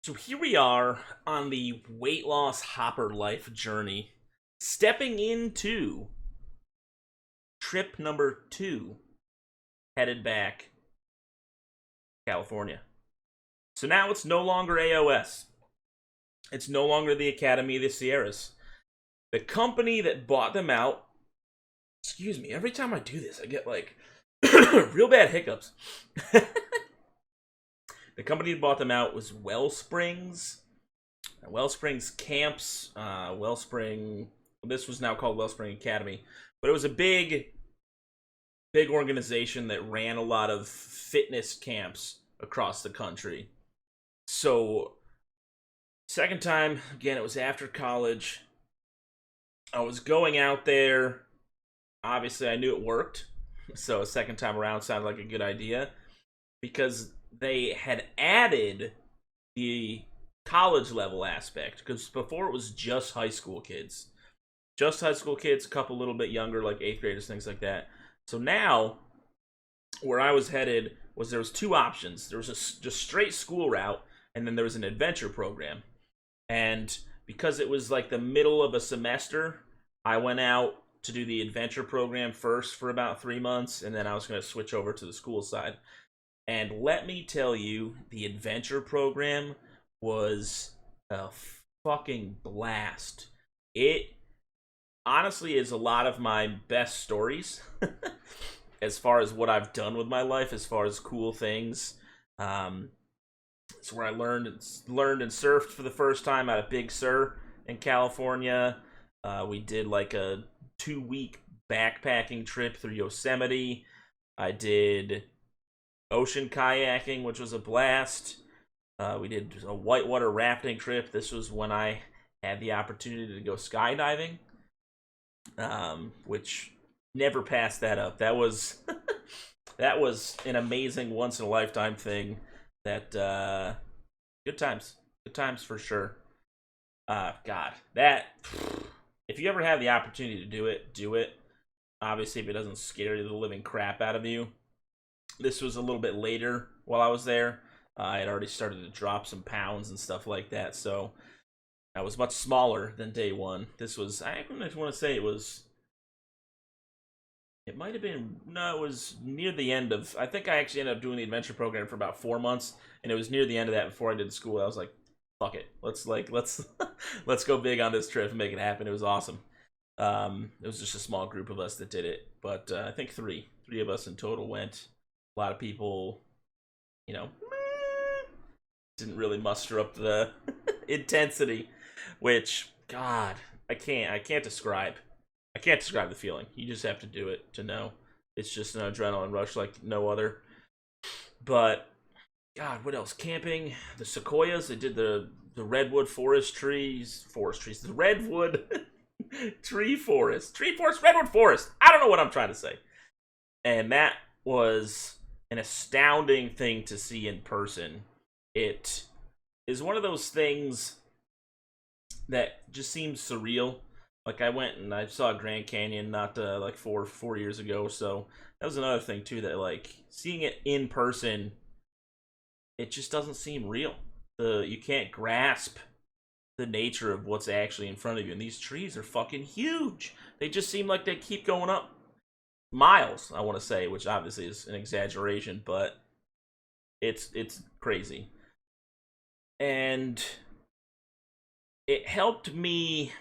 So here we are on the weight loss hopper life journey, stepping into trip number 2, headed back to California. So now it's no longer AOS. It's no longer the Academy of the Sierras. The company that bought them out, excuse me, every time I do this, I get like real bad hiccups. The company that bought them out was Wellsprings. Wellsprings Camps, Wellspring. This was now called Wellspring Academy, but it was a big organization that ran a lot of fitness camps across the country. So, second time, again, it was after college. I was going out there. Obviously, I knew it worked. So, a second time around sounded like a good idea because they had added the college level aspect, because before it was just high school kids. Just high school kids, a couple little bit younger, like 8th graders, things like that. So now, where I was headed was there was two options. There was a just straight school route, and then there was an adventure program. And because it was like the middle of a semester, I went out to do the adventure program first for about 3 months, and then I was going to switch over to the school side. And let me tell you, the adventure program was a fucking blast. It honestly is a lot of my best stories as far as what I've done with my life, as far as cool things. Um, it's where I learned and surfed for the first time out of Big Sur in California. We did like a 2 week backpacking trip through Yosemite. I did ocean kayaking, which was a blast. We did a whitewater rafting trip. This was when I had the opportunity to go skydiving, which never passed that up. That was that was an amazing once in a lifetime thing. That good times for sure. God, that if you ever have the opportunity to do it, do it. Obviously, if it doesn't scare the living crap out of you. This was a little bit later while I was there. I had already started to drop some pounds and stuff like that, so I was much smaller than day one. This was, I want to say it might have been, no, it was near the end of, I think I actually ended up doing the adventure program for about 4 months, and it was near the end of that before I did the school. I was like, fuck it. Let's let's go big on this trip and make it happen. It was awesome. It was just a small group of us that did it, but I think three of us in total went. A lot of people, you know, didn't really muster up the intensity, which God, I can't describe. I can't describe the feeling. You just have to do it to know. It's just an adrenaline rush like no other. But God, what else? Camping, the sequoias. They did the redwood forest trees, the redwood tree forest, redwood forest. I don't know what I'm trying to say. And that was an astounding thing to see in person. It is one of those things that just seems surreal. Like I went and I saw Grand Canyon not like four years ago, so that was another thing too, that like seeing it in person, it just doesn't seem real. You can't grasp the nature of what's actually in front of you, and these trees are fucking huge. They just seem like they keep going up miles, I want to say, which obviously is an exaggeration, but it's crazy. And it helped me.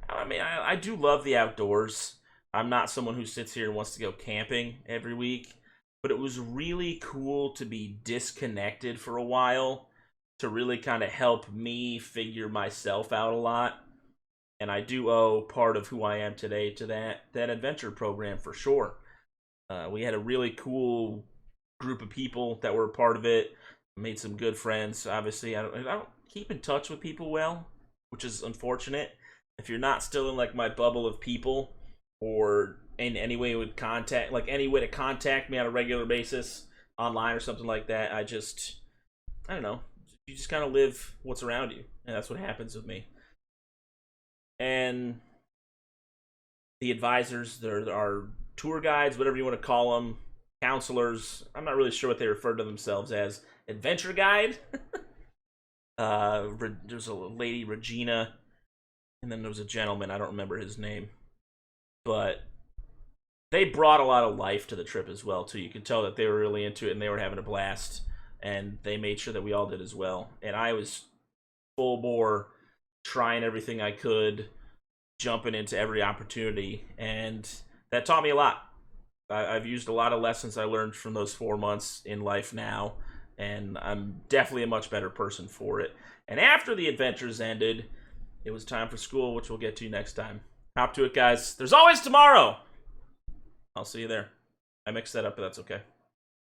I mean, I do love the outdoors. I'm not someone who sits here and wants to go camping every week, but it was really cool to be disconnected for a while, to really kind of help me figure myself out a lot. And I do owe part of who I am today to that adventure program for sure. We had a really cool group of people that were a part of it. Made some good friends. Obviously, I don't keep in touch with people well, which is unfortunate. If you're not still in like my bubble of people, or in any way would contact, like any way to contact me on a regular basis online or something like that, I don't know. You just kind of live what's around you, and that's what happens with me. And the advisors, there are tour guides, whatever you want to call them, counselors. I'm not really sure what they refer to themselves as. Adventure guide. There was a lady, Regina, and then there was a gentleman. I don't remember his name, but they brought a lot of life to the trip as well too. You could tell that they were really into it and they were having a blast, and they made sure that we all did as well. And I was full bore, trying everything I could, jumping into every opportunity, and that taught me a lot. I've used a lot of lessons I learned from those 4 months in life now, and I'm definitely a much better person for it. And after the adventures ended, it was time for school, which we'll get to next time. Hop to it, guys. There's always tomorrow. I'll see you there. I mixed that up, but that's okay.